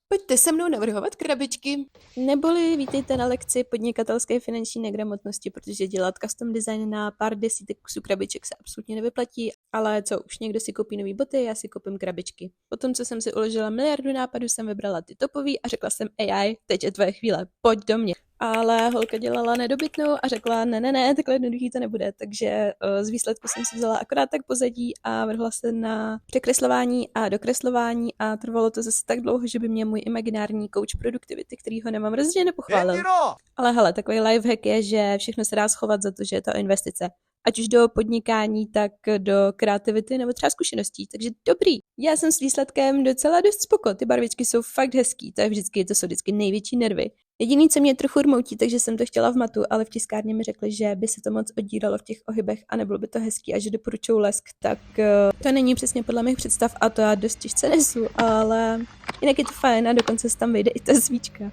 Pojďte se mnou navrhovat krabičky. Neboli vítejte na lekci podnikatelské finanční negramotnosti, protože dělat custom design na pár desítek kusů krabiček se absolutně nevyplatí, ale co už někdo si koupí nový boty, já si koupím krabičky. Potom, co jsem si uložila miliardu nápadů, jsem vybrala ty topový a řekla jsem AI, teď je tvoje chvíle, pojď do mě. Ale holka dělala nedobytnou a řekla, ne, takhle jednoduchý to nebude, takže z výsledku jsem si vzala akorát tak pozadí a vrhla se na překreslování a dokreslování a trvalo to zase tak dlouho, že by mě můj imaginární coach produktivity, který ho nemám rozhodně nepochválil. Ale hele, takový lifehack je, že všechno se dá schovat za to, že je to investice. Ať už do podnikání, tak do kreativity nebo třeba zkušeností. Takže dobrý. Já jsem s výsledkem docela dost spoko. Ty barvičky jsou fakt hezký. To jsou vždycky největší nervy. Jediný, co mě trochu rmoutí, takže jsem to chtěla v matu, ale v tiskárně mi řekli, že by se to moc oddíralo v těch ohybech a nebylo by to hezký a že doporučují lesk, tak to není přesně podle mých představ a to já dost těžce nesu, ale jinak je to fajn a dokonce se tam vejde i ta svíčka.